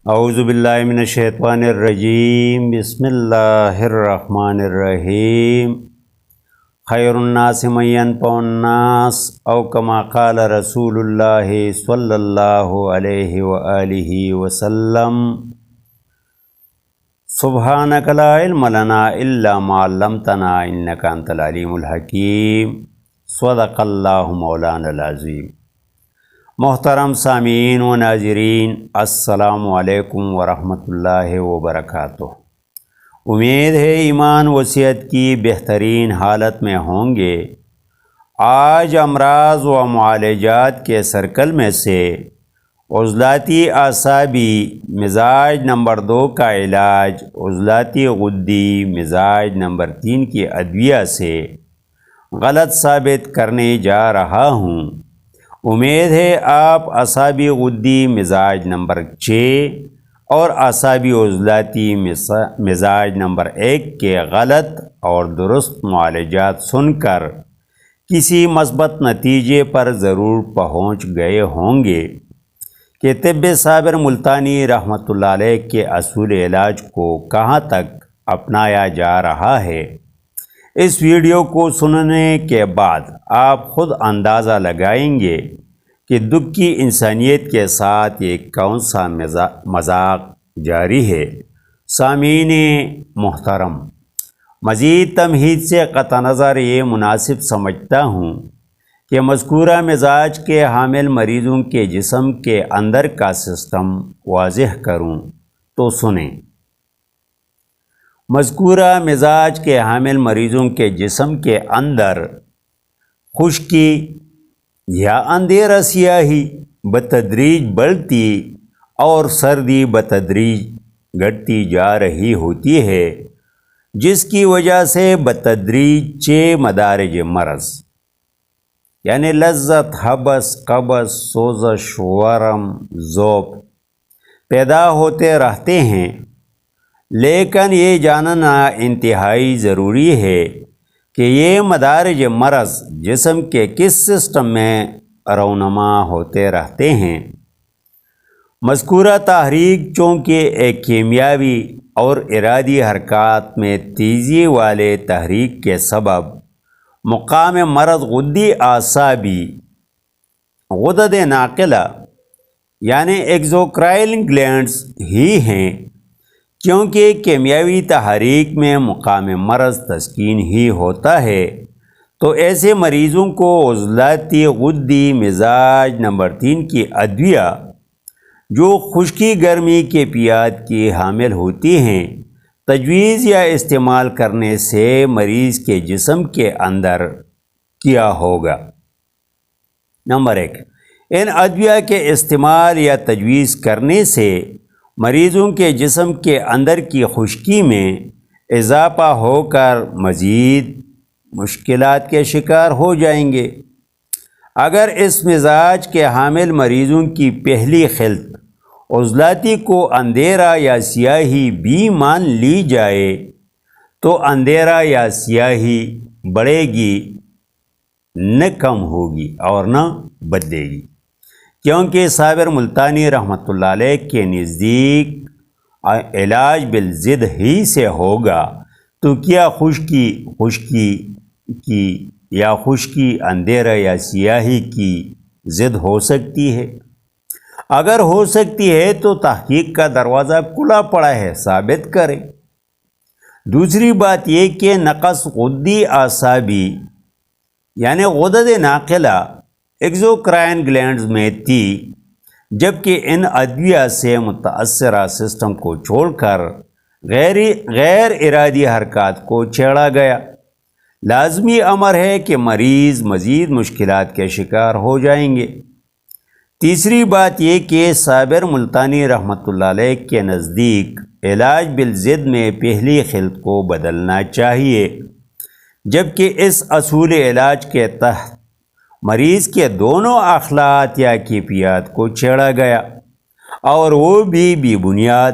اعوذ باللہ من الشیطان الرجیم، بسم اللہ الرحمن الرحیم۔ خیر الناس من ينفع الناس او کما قال رسول اللہ صلی اللہ علیہ وآلہ وسلم۔ سبحانک لا علم لنا الا ما علمتنا انک انت العلیم الحکیم۔ صدق اللہ مولانا العظیم۔ محترم سامعین و ناظرین، السلام علیکم ورحمۃ اللہ وبرکاتہ۔ امید ہے ایمان و صحت کی بہترین حالت میں ہوں گے۔ آج امراض و معالجات کے سرکل میں سے عضلاتی اعصابی مزاج نمبر 2 کا علاج عضلاتی غدی مزاج نمبر 3 کی ادویہ سے غلط ثابت کرنے جا رہا ہوں۔ امید ہے آپ اعصابی غدی مزاج نمبر 6 اور اعصابی عضلاتی مزاج نمبر 1 کے غلط اور درست معالجات سن کر کسی مثبت نتیجے پر ضرور پہنچ گئے ہوں گے کہ طب صابر ملتانی رحمۃ اللہ علیہ کے اصول علاج کو کہاں تک اپنایا جا رہا ہے۔ اس ویڈیو کو سننے کے بعد آپ خود اندازہ لگائیں گے کہ دکھ کی انسانیت کے ساتھ یہ کون سا مذاق جاری ہے۔ سامعین محترم، مزید تمہید سے قطع نظر یہ مناسب سمجھتا ہوں کہ مذکورہ مزاج کے حامل مریضوں کے جسم کے اندر کا سسٹم واضح کروں تو سنیں۔ مذکورہ مزاج کے حامل مریضوں کے جسم کے اندر خشکی یا اندھیرا سیاہی بتدریج بڑھتی اور سردی بتدریج گھٹتی جا رہی ہوتی ہے، جس کی وجہ سے بتدریج مدارج مرض یعنی لذت، حبس، قبض، سوزش، ورم، ذوب پیدا ہوتے رہتے ہیں۔ لیکن یہ جاننا انتہائی ضروری ہے کہ یہ مدارج مرض جسم کے کس سسٹم میں رونما ہوتے رہتے ہیں۔ مذکورہ تحریک چونکہ ایک کیمیاوی اور ارادی حرکات میں تیزی والے تحریک کے سبب مقام مرض غدی اعصابی غدد ناقلہ یعنی ایکزوکرائن گلینڈز ہی ہیں، کیونکہ کیمیاوی تحریک میں مقام مرض تسکین ہی ہوتا ہے، تو ایسے مریضوں کو عضلاتی غدی مزاج نمبر 3 کی ادویہ جو خشکی گرمی کے پیاد کی حامل ہوتی ہیں تجویز یا استعمال کرنے سے مریض کے جسم کے اندر کیا ہوگا۔ نمبر 1، ان ادویہ کے استعمال یا تجویز کرنے سے مریضوں کے جسم کے اندر کی خشکی میں اضافہ ہو کر مزید مشکلات کے شکار ہو جائیں گے۔ اگر اس مزاج کے حامل مریضوں کی پہلی خلط عضلاتی کو اندھیرا یا سیاہی بھی مان لی جائے تو اندھیرا یا سیاہی بڑھے گی، نہ کم ہوگی اور نہ بدلے گی، کیونکہ صابر ملتانی رحمۃ اللہ علیہ کے نزدیک علاج بالضد ہی سے ہوگا، تو کیا خشکی کی یا خشکی اندھیرا یا سیاہی کی ضد ہو سکتی ہے؟ اگر ہو سکتی ہے تو تحقیق کا دروازہ کھلا پڑا ہے، ثابت کریں۔ دوسری بات یہ کہ نقص غدی اعصابی یعنی غدد ناقلہ ایکزوکرائن گلینڈز میں تھی، جبکہ ان ادویہ سے متاثرہ سسٹم کو چھوڑ کر غیر ارادی حرکات کو چھیڑا گیا۔ لازمی امر ہے کہ مریض مزید مشکلات کے شکار ہو جائیں گے۔ تیسری بات یہ کہ صابر ملتانی رحمۃ اللہ علیہ کے نزدیک علاج بالضد میں پہلی خلط کو بدلنا چاہیے، جبکہ اس اصول علاج کے تحت مریض کے دونوں اخلاقات یا کیفیات کو چھیڑا گیا، اور وہ بھی بنیاد،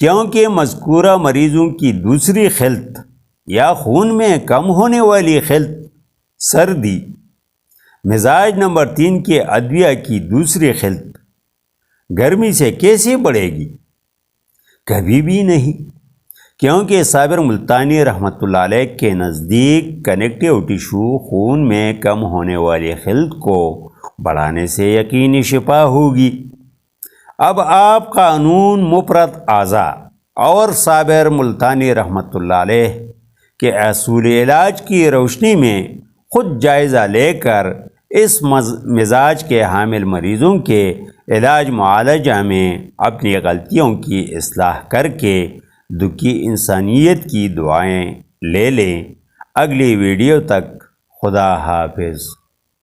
کیونکہ مذکورہ مریضوں کی دوسری خلط یا خون میں کم ہونے والی خلط سردی مزاج نمبر 3 کے ادویہ کی دوسری خلط گرمی سے کیسے بڑھے گی؟ کبھی بھی نہیں، کیونکہ صابر ملتانی رحمۃ اللہ علیہ کے نزدیک کنیکٹیو ٹیشو خون میں کم ہونے والی خلط کو بڑھانے سے یقینی شفا ہوگی۔ اب آپ قانون مفرد اعضاء اور صابر ملتانی رحمۃ اللہ علیہ کے اصول علاج کی روشنی میں خود جائزہ لے کر اس مزاج کے حامل مریضوں کے علاج معالجہ میں اپنی غلطیوں کی اصلاح کر کے دکھی انسانیت کی دعائیں لے لیں۔ اگلی ویڈیو تک خدا حافظ۔